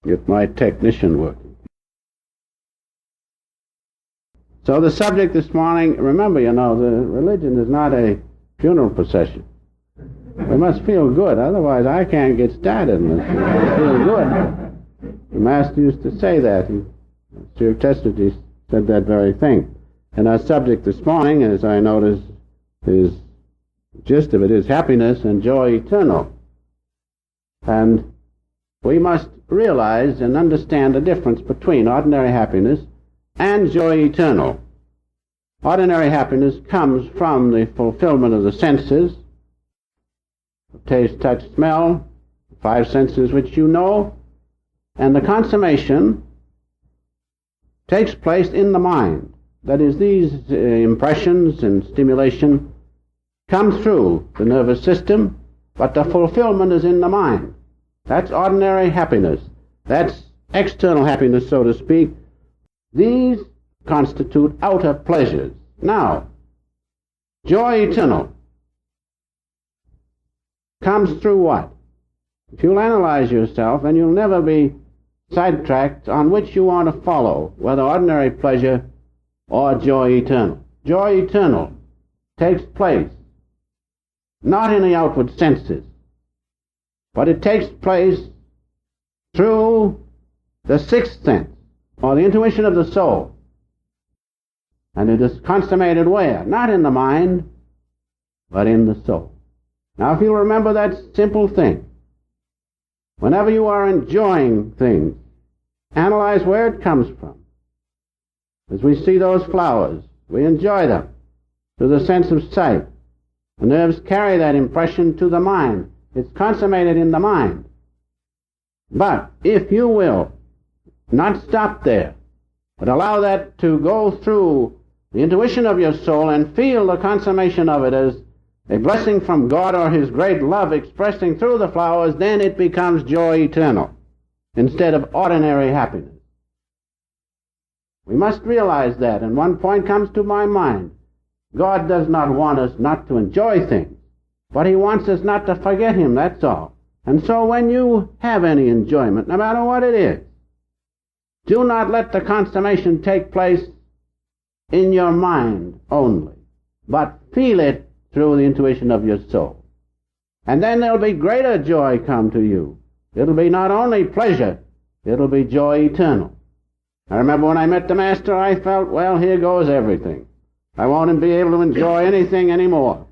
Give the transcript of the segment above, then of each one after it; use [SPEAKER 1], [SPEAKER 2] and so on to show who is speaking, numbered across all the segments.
[SPEAKER 1] Get my technician working. So the subject this morning, remember, the religion is not a funeral procession. We must feel good, otherwise I can't get started unless we feel good. The Master used to say that. Sri Chesterton said that very thing. And our subject this morning, as I notice, is gist of it is happiness and joy eternal. And we must realize and understand the difference between ordinary happiness and joy eternal. Ordinary happiness comes from the fulfillment of the senses, of taste, touch, smell, the five senses which you know, and the consummation takes place in the mind. That is, these impressions and stimulation come through the nervous system, but the fulfillment is in the mind. That's ordinary happiness. That's external happiness, so to speak. These constitute outer pleasures. Now, joy eternal comes through what? If you'll analyze yourself, then you'll never be sidetracked on which you want to follow, whether ordinary pleasure or joy eternal. Joy eternal takes place not in the outward senses, but it takes place through the sixth sense, or the intuition of the soul. And it is consummated where? Not in the mind, but in the soul. Now, if you'll remember that simple thing, whenever you are enjoying things, analyze where it comes from. As we see those flowers, we enjoy them through the sense of sight. The nerves carry that impression to the mind. It's consummated in the mind. But if you will not stop there, but allow that to go through the intuition of your soul and feel the consummation of it as a blessing from God or His great love expressing through the flowers, then it becomes joy eternal instead of ordinary happiness. We must realize that, and one point comes to my mind. God does not want us not to enjoy things, but He wants us not to forget Him, that's all. And so when you have any enjoyment, no matter what it is, do not let the consummation take place in your mind only, but feel it through the intuition of your soul. And then there'll be greater joy come to you. It'll be not only pleasure, it'll be joy eternal. I remember when I met the Master, I felt, well, here goes everything. I won't be able to enjoy anything anymore.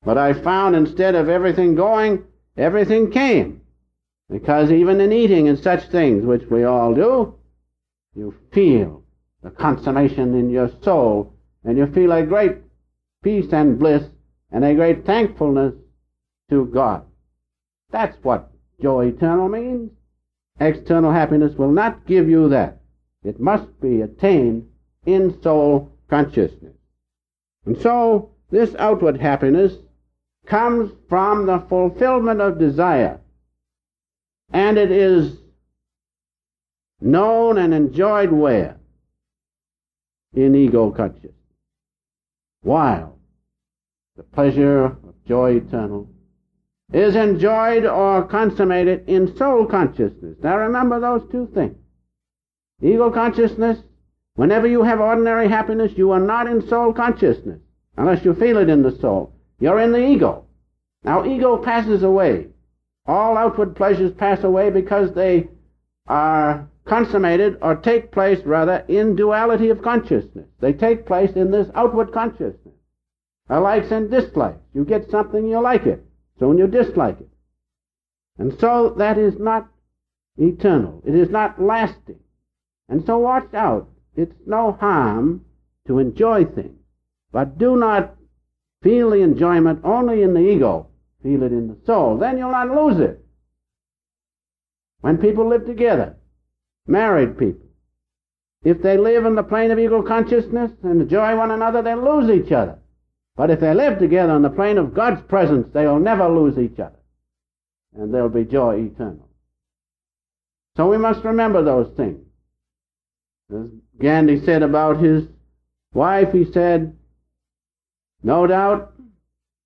[SPEAKER 1] But I found instead of everything going, everything came. Because even in eating and such things, which we all do, you feel the consummation in your soul, and you feel a great peace and bliss and a great thankfulness to God. That's what joy eternal means. External happiness will not give you that. It must be attained in soul consciousness. And so this outward happiness comes from the fulfillment of desire, and it is known and enjoyed where? In ego consciousness. While the pleasure of joy eternal is enjoyed or consummated in soul consciousness. Now remember those two things. Ego consciousness, whenever you have ordinary happiness, you are not in soul consciousness, unless you feel it in the soul. You're in the ego. Now ego passes away. All outward pleasures pass away because they are consummated, or take place rather, in duality of consciousness. They take place in this outward consciousness. Likes and dislikes. You get something, you like it. Soon you dislike it. And so that is not eternal. It is not lasting. And so watch out. It's no harm to enjoy things. But do not feel the enjoyment only in the ego. Feel it in the soul. Then you'll not lose it. When people live together, married people, if they live in the plane of ego consciousness and enjoy one another, they'll lose each other. But if they live together on the plane of God's presence, they'll never lose each other. And there'll be joy eternal. So we must remember those things. As Gandhi said about his wife, he said, no doubt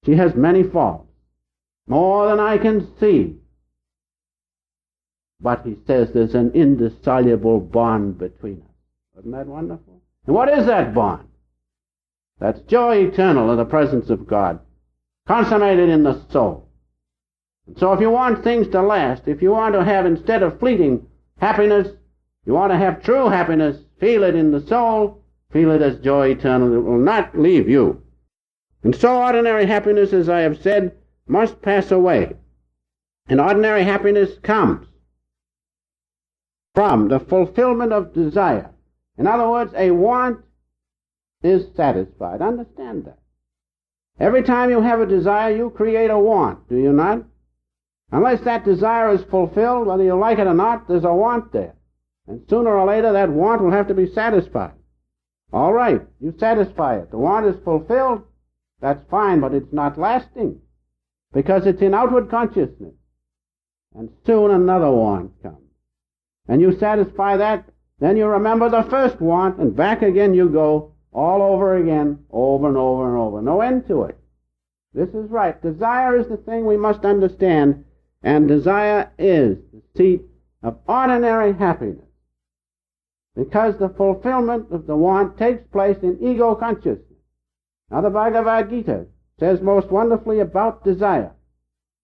[SPEAKER 1] she has many faults, more than I can see. but he says there's an indissoluble bond between us. Isn't that wonderful? And what is that bond? That's joy eternal in the presence of God, consummated in the soul. And so if you want things to last, if you want to have, instead of fleeting happiness, you want to have true happiness, feel it in the soul, feel it as joy eternal. It will not leave you. And so ordinary happiness, as I have said, must pass away. And ordinary happiness comes from the fulfillment of desire. In other words, a want is satisfied. Understand that. Every time you have a desire, you create a want, do you not? Unless that desire is fulfilled, whether you like it or not, there's a want there. And sooner or later, that want will have to be satisfied. All right, you satisfy it. The want is fulfilled, that's fine, but it's not lasting, because it's in outward consciousness. And soon another want comes. And you satisfy that, then you remember the first want, and back again you go, all over again, over and over and over. No end to it. This is right. Desire is the thing we must understand, and desire is the seat of ordinary happiness, because the fulfillment of the want takes place in ego consciousness. Now the Bhagavad Gita says most wonderfully about desire.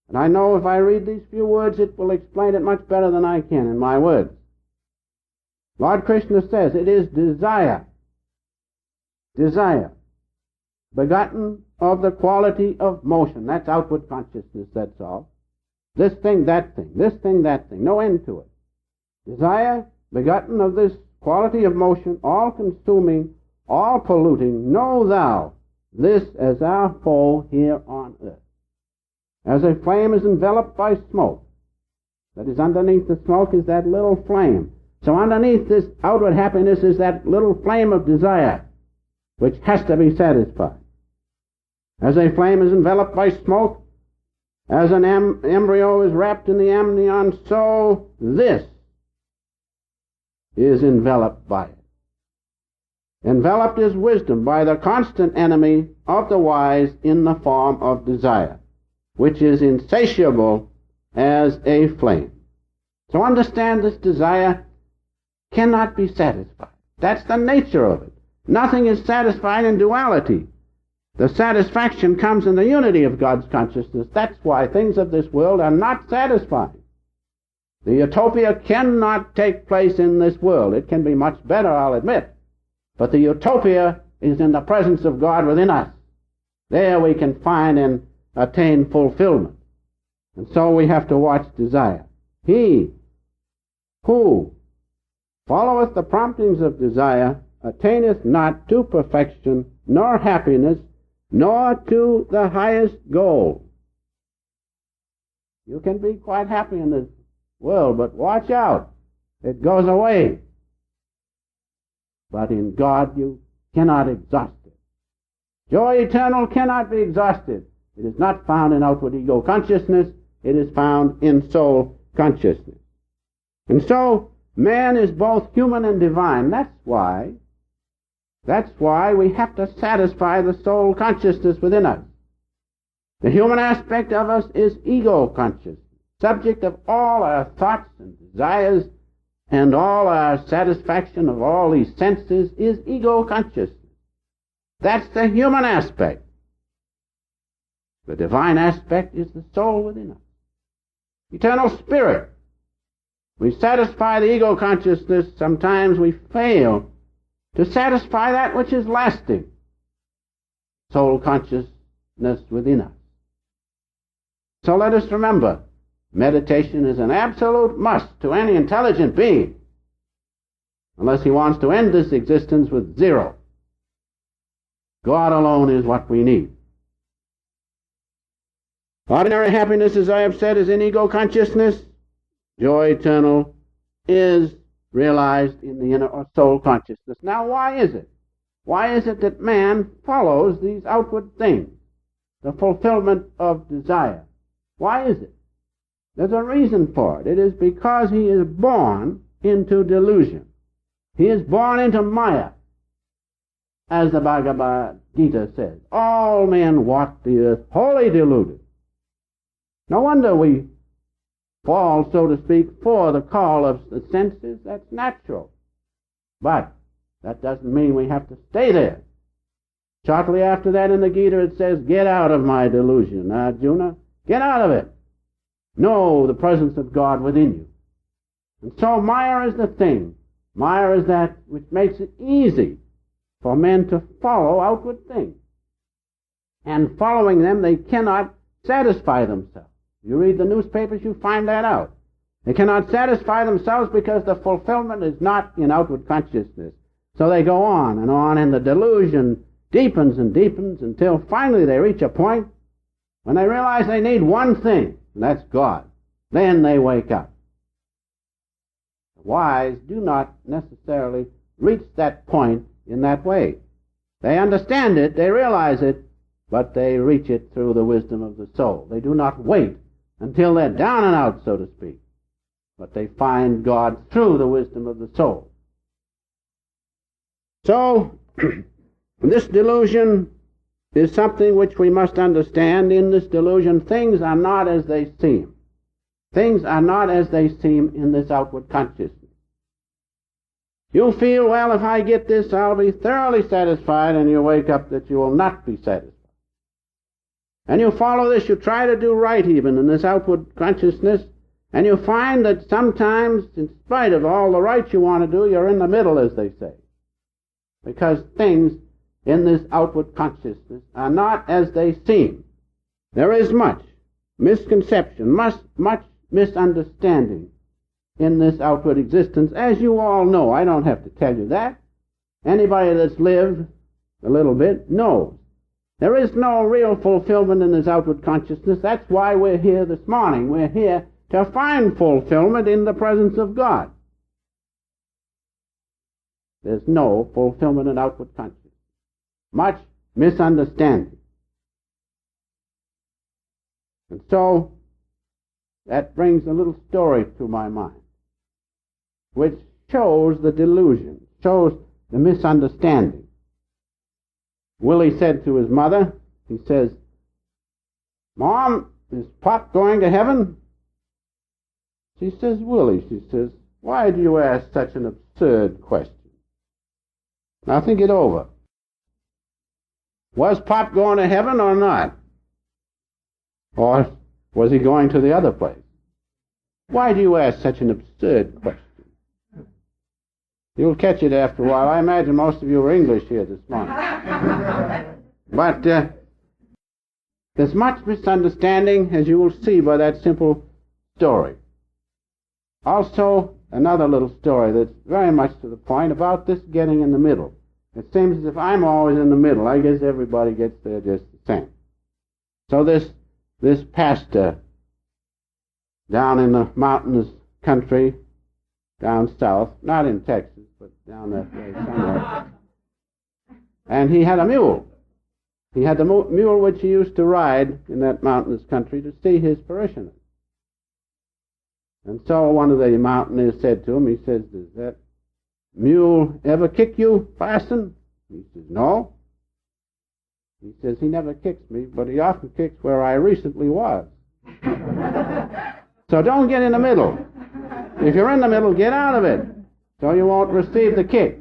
[SPEAKER 1] And I know if I read these few words, it will explain it much better than I can in my words. Lord Krishna says it is desire, begotten of the quality of motion. That's outward consciousness, that's all. This thing, that thing, this thing, that thing. No end to it. Desire, begotten of this quality of motion, all-consuming, all-polluting, know thou this as our foe here on earth. As a flame is enveloped by smoke, that is, underneath the smoke is that little flame. So underneath this outward happiness is that little flame of desire, which has to be satisfied. As a flame is enveloped by smoke, as an embryo is wrapped in the amnion, so this is enveloped by it. Enveloped is wisdom by the constant enemy of the wise in the form of desire, which is insatiable as a flame. So understand, this desire cannot be satisfied. That's the nature of it. Nothing is satisfied in duality. The satisfaction comes in the unity of God's consciousness. That's why things of this world are not satisfying. The utopia cannot take place in this world. It can be much better, I'll admit. But the utopia is in the presence of God within us. There we can find and attain fulfillment. And so we have to watch desire. He who followeth the promptings of desire attaineth not to perfection, nor happiness, nor to the highest goal. You can be quite happy in this world, but watch out. It goes away. But in God you cannot exhaust it. Joy eternal cannot be exhausted. It is not found in outward ego consciousness. It is found in soul consciousness. And so man is both human and divine. That's why we have to satisfy the soul consciousness within us. The human aspect of us is ego consciousness, subject of all our thoughts and desires, and all our satisfaction of all these senses is ego consciousness. That's the human aspect. The divine aspect is the soul within us. Eternal spirit. We satisfy the ego consciousness. Sometimes we fail to satisfy that which is lasting. Soul consciousness within us. So let us remember, meditation is an absolute must to any intelligent being, unless he wants to end this existence with zero. God alone is what we need. Ordinary happiness, as I have said, is in ego consciousness. Joy eternal is realized in the inner or soul consciousness. Now, why is it? Why is it that man follows these outward things, the fulfillment of desire? Why is it? There's a reason for it. It is because he is born into delusion. He is born into Maya, as the Bhagavad Gita says. All men walk the earth wholly deluded. No wonder we fall, so to speak, for the call of the senses, that's natural. But that doesn't mean we have to stay there. Shortly after that in the Gita it says, get out of my delusion, Arjuna. Get out of it. Know the presence of God within you. And so Maya is the thing. Maya is that which makes it easy for men to follow outward things. And following them, they cannot satisfy themselves. You read the newspapers, you find that out. They cannot satisfy themselves because the fulfillment is not in outward consciousness. So they go on, and the delusion deepens and deepens until finally they reach a point when they realize they need one thing, and that's God. Then they wake up. The wise do not necessarily reach that point in that way. They understand it, they realize it, but they reach it through the wisdom of the soul. They do not wait until they're down and out, so to speak, but they find God through the wisdom of the soul. So, this delusion is something which we must understand. In this delusion, things are not as they seem. Things are not as they seem in this outward consciousness. You feel, well, if I get this, I'll be thoroughly satisfied, and you wake up that you will not be satisfied. And you follow this, you try to do right even in this outward consciousness, and you find that sometimes, in spite of all the right you want to do, you're in the middle, as they say. Because things in this outward consciousness are not as they seem. There is much misconception, much misunderstanding in this outward existence, as you all know. I don't have to tell you that. Anybody that's lived a little bit knows. There is no real fulfillment in this outward consciousness. That's why we're here this morning. We're here to find fulfillment in the presence of God. There's no fulfillment in outward consciousness. Much misunderstanding. And so, that brings a little story to my mind, which shows the delusion, shows the misunderstanding. Willie said to his mother, he says, Mom, is Pop going to heaven? She says, Willie, she says, why do you ask such an absurd question? Now think it over. Was Pop going to heaven or not? Or was he going to the other place? Why do you ask such an absurd question? You'll catch it after a while. I imagine most of you are English here this morning. But there's much misunderstanding, as you will see by that simple story. Also, another little story that's very much to the point about this getting in the middle. It seems as if I'm always in the middle. I guess everybody gets there just the same. So this pastor down in the mountainous country, down south, not in Texas, but down that way somewhere. And he had a mule. He had the mule which he used to ride in that mountainous country to see his parishioners. And so one of the mountaineers said to him, he says, does that mule ever kick you, parson? He says, no. He says, he never kicks me, but he often kicks where I recently was. So don't get in the middle. If you're in the middle, get out of it, so you won't receive the kick.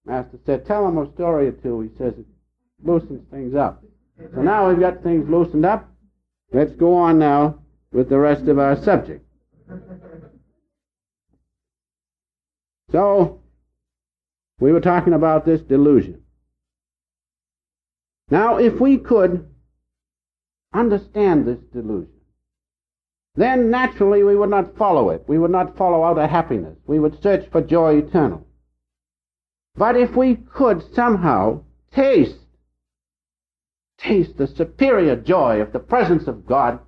[SPEAKER 1] Master said, tell him a story or two. He says, it loosens things up. So now we've got things loosened up. Let's go on now with the rest of our subject. So, we were talking about this delusion. Now, if we could understand this delusion, then naturally we would not follow it. We would not follow outer happiness. We would search for joy eternal. But if we could somehow taste the superior joy of the presence of God,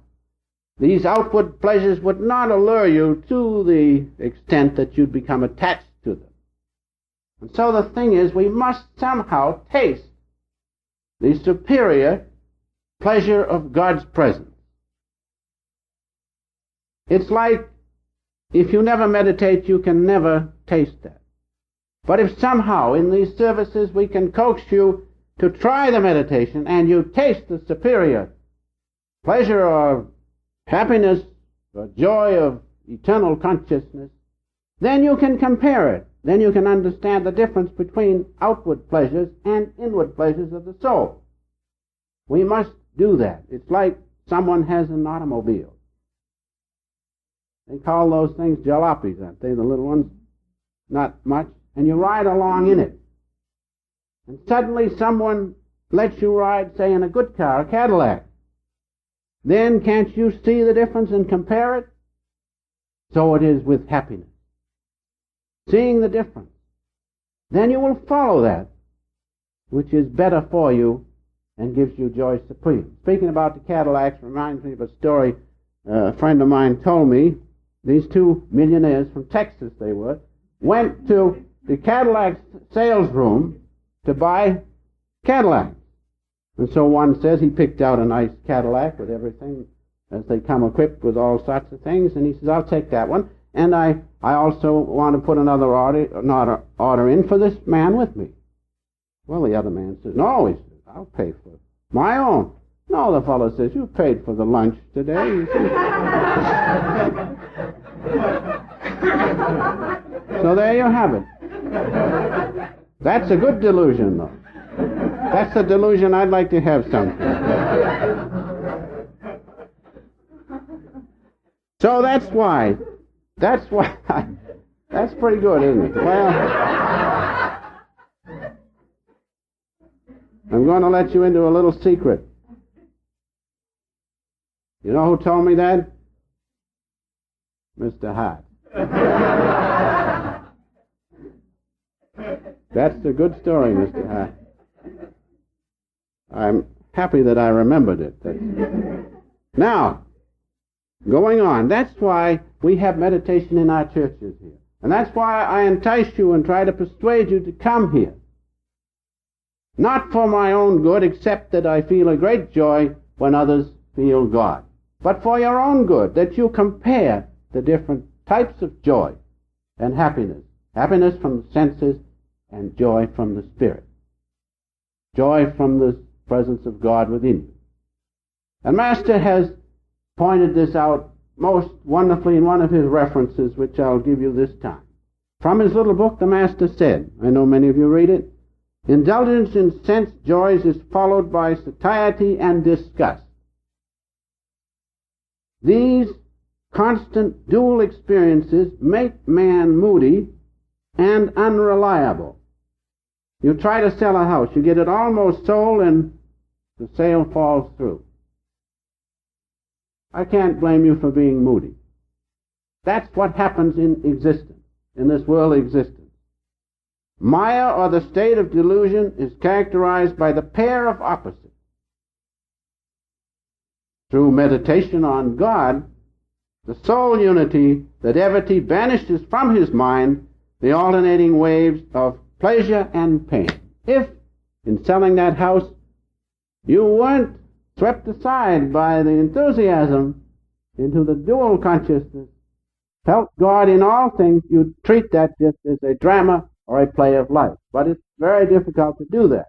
[SPEAKER 1] these outward pleasures would not allure you to the extent that you'd become attached to them. And so the thing is, we must somehow taste the superior pleasure of God's presence. It's like if you never meditate, you can never taste that. But if somehow in these services we can coax you to try the meditation and you taste the superior pleasure or happiness the joy of eternal consciousness, then you can compare it. Then you can understand the difference between outward pleasures and inward pleasures of the soul. We must do that. It's like someone has an automobile. They call those things jalopies, aren't they, the little ones? Not much. And you ride along in it. And suddenly someone lets you ride, say, in a good car, a Cadillac. Then can't you see the difference and compare it? So it is with happiness. Seeing the difference. Then you will follow that, which is better for you and gives you joy supreme. Speaking about the Cadillacs reminds me of a story a friend of mine told me. These two millionaires from Texas, they were, went to the Cadillac sales room to buy Cadillacs. And so one says he picked out a nice Cadillac with everything as they come equipped with all sorts of things, and he says, I'll take that one. And I also want to put another order in for this man with me. Well, the other man says, no, he says, I'll pay for my own. No, the fellow says, you paid for the lunch today. You see. So there you have it. That's a good delusion, though. That's a delusion I'd like to have sometime. So that's why. That's pretty good, isn't it? Well, I'm going to let you into a little secret. You know who told me that? Mr. Hart. That's a good story, Mr. Hart. I'm happy that I remembered it. Now, going on, that's why we have meditation in our churches here. And that's why I entice you and try to persuade you to come here. Not for my own good, except that I feel a great joy when others feel God. But for your own good, that you compare the different types of joy and happiness. Happiness from the senses and joy from the spirit. Joy from the presence of God within you. And Master has pointed this out most wonderfully in one of his references, which I'll give you this time. From his little book, the Master said, I know many of you read it, indulgence in sense joys is followed by satiety and disgust. These constant dual experiences make man moody and unreliable. You try to sell a house, you get it almost sold, and the sale falls through. I can't blame you for being moody. That's what happens in existence, in this world existence. Maya, or the state of delusion, is characterized by the pair of opposites. Through meditation on God, the soul unity, the devotee banishes from his mind the alternating waves of pleasure and pain. If, in selling that house, you weren't swept aside by the enthusiasm into the dual consciousness, felt God in all things, you'd treat that just as a drama or a play of life. But it's very difficult to do that.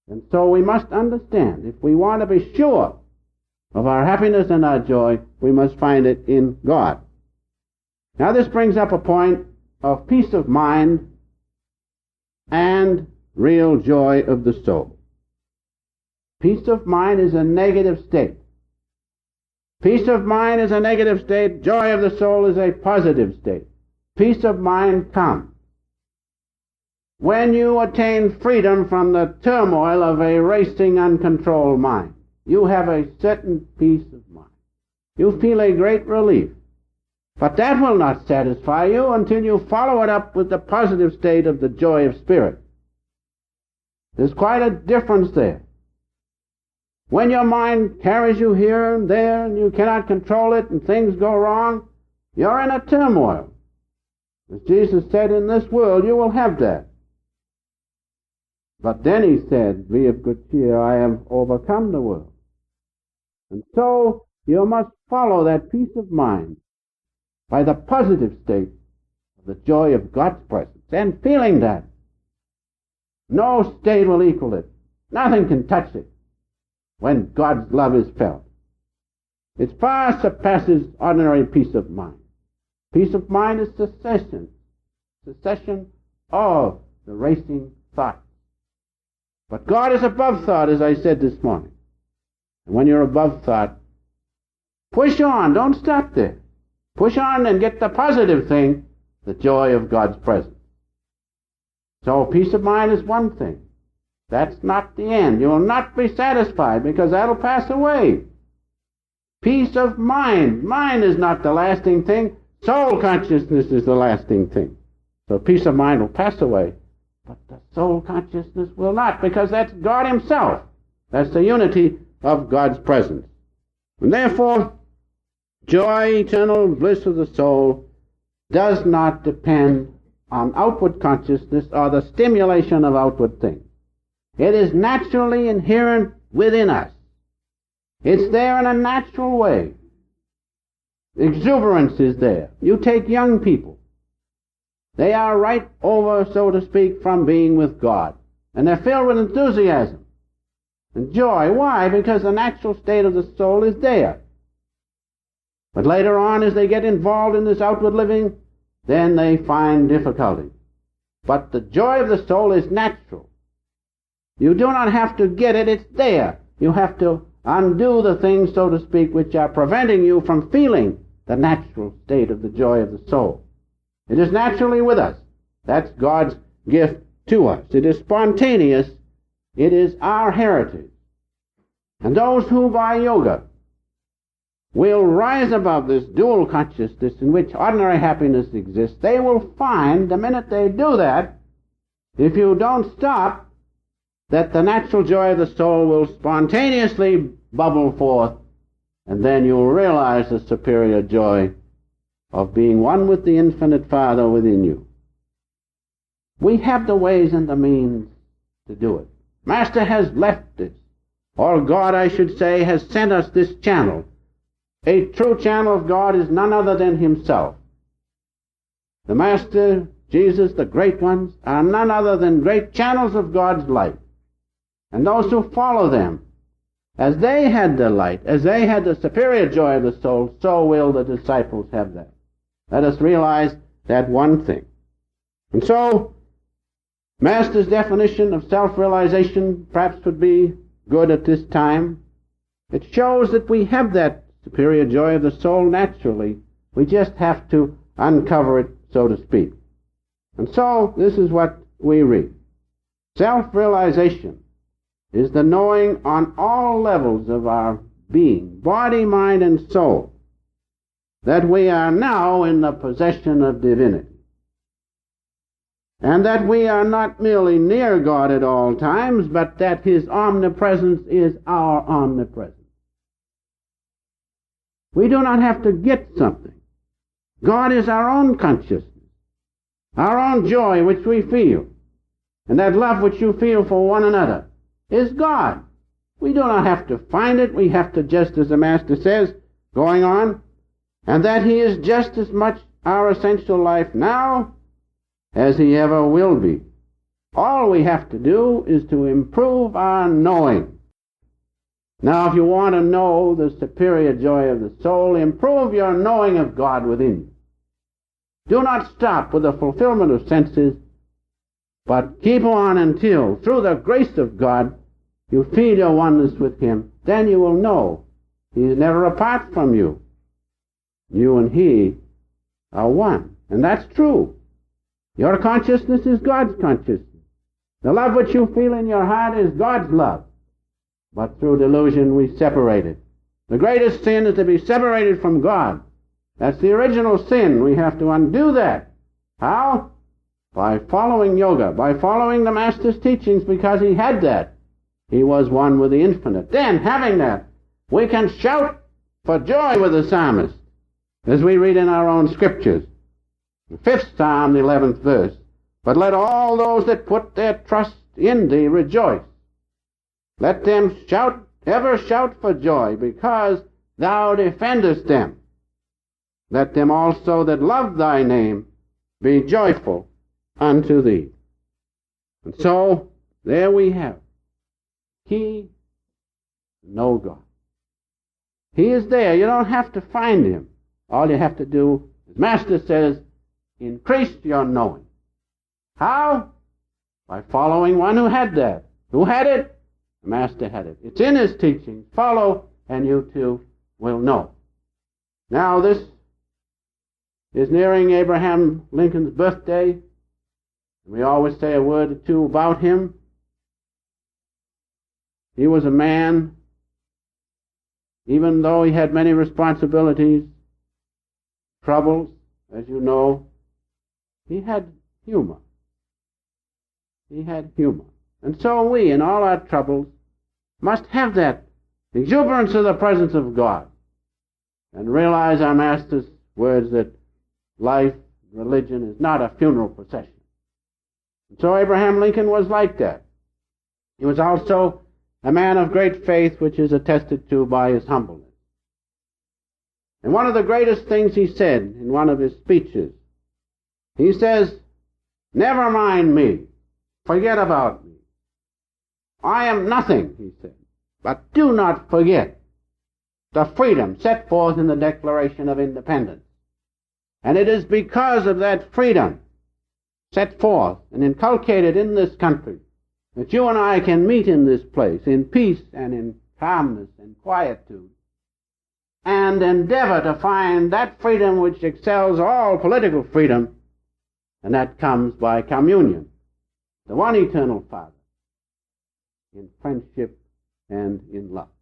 [SPEAKER 1] And so we must understand, if we want to be sure of our happiness and our joy, we must find it in God. Now this brings up a point of peace of mind and real joy of the soul. Peace of mind is a negative state. Peace of mind is a negative state. Joy of the soul is a positive state. Peace of mind comes when you attain freedom from the turmoil of a racing, uncontrolled mind. You have a certain peace of mind. You feel a great relief. But that will not satisfy you until you follow it up with the positive state of the joy of spirit. There's quite a difference there. When your mind carries you here and there and you cannot control it and things go wrong, you're in a turmoil. As Jesus said, in this world you will have that. But then he said, be of good cheer, I have overcome the world. And so you must follow that peace of mind by the positive state of the joy of God's presence, and feeling that. No state will equal it. Nothing can touch it when God's love is felt. It far surpasses ordinary peace of mind. Peace of mind is cessation of the racing thoughts. But God is above thought, as I said this morning. And when you're above thought, push on, don't stop there. Push on and get the positive thing, the joy of God's presence. So peace of mind is one thing. That's not the end. You will not be satisfied because that'll pass away. Peace of mind. Mind is not the lasting thing. Soul consciousness is the lasting thing. So peace of mind will pass away, but the soul consciousness will not, because that's God himself. That's the unity of God's presence. And therefore, joy, eternal bliss of the soul, does not depend on outward consciousness or the stimulation of outward things. It is naturally inherent within us. It's there in a natural way. Exuberance is there. You take young people. They are right over, so to speak, from being with God. And they're filled with enthusiasm and joy. Why? Because the natural state of the soul is there. But later on, as they get involved in this outward living, then they find difficulty. But the joy of the soul is natural. You do not have to get it, it's there. You have to undo the things, so to speak, which are preventing you from feeling the natural state of the joy of the soul. It is naturally with us. That's God's gift to us. It is spontaneous. It is our heritage. And those who by yoga will rise above this dual consciousness in which ordinary happiness exists, they will find, the minute they do that, if you don't stop, that the natural joy of the soul will spontaneously bubble forth, and then you'll realize the superior joy of being one with the infinite Father within you. We have the ways and the means to do it. Master has left this, or God, I should say, has sent us this channel. A true channel of God is none other than himself. The Master, Jesus, the great ones, are none other than great channels of God's light. And those who follow them, as they had the light, as they had the superior joy of the soul, so will the disciples have that. Let us realize that one thing. And so, Master's definition of self-realization perhaps would be good at this time. It shows that we have that superior joy of the soul naturally. We just have to uncover it, so to speak. And so, this is what we read. Self-realization is the knowing on all levels of our being, body, mind, and soul, that we are now in the possession of divinity, and that we are not merely near God at all times, but that his omnipresence is our omnipresence. We do not have to get something. God is our own consciousness, our own joy which we feel, and that love which you feel for one another is God. We do not have to find it. We have to, just as the Master says, going on, and that he is just as much our essential life now as he ever will be. All we have to do is to improve our knowing. Now, if you want to know the superior joy of the soul, improve your knowing of God within you. Do not stop with the fulfillment of senses, but keep on until, through the grace of God, you feel your oneness with him. Then you will know he is never apart from you. You and he are one. And that's true. Your consciousness is God's consciousness. The love which you feel in your heart is God's love. But through delusion we separate it. The greatest sin is to be separated from God. That's the original sin. We have to undo that. How? By following yoga, by following the Master's teachings, because he had that. He was one with the infinite. Then, having that, we can shout for joy with the psalmist, as we read in our own scriptures. The 5th Psalm, the 11th verse. But let all those that put their trust in thee rejoice. Let them shout, ever shout for joy, because thou defendest them. Let them also that love thy name be joyful unto thee. And so, there we have. Key, know God. He is there. You don't have to find him. All you have to do, as Master says, increase your knowing. How? By following one who had that. Who had it? The Master had it. It's in his teachings. Follow, and you too will know. Now, this is nearing Abraham Lincoln's birthday. We always say a word or two about him. He was a man, even though he had many responsibilities, troubles, as you know, he had humor. He had humor. And so we, in all our troubles, must have that exuberance of the presence of God and realize our Master's words that life, religion, is not a funeral procession. And so Abraham Lincoln was like that. He was also a man of great faith, which is attested to by his humbleness. And one of the greatest things he said in one of his speeches, he says, "Never mind me. Forget about me. I am nothing," he said, "but do not forget the freedom set forth in the Declaration of Independence. And it is because of that freedom set forth and inculcated in this country that you and I can meet in this place in peace and in calmness and quietude and endeavor to find that freedom which excels all political freedom, and that comes by communion, the one eternal Father, in friendship and in love."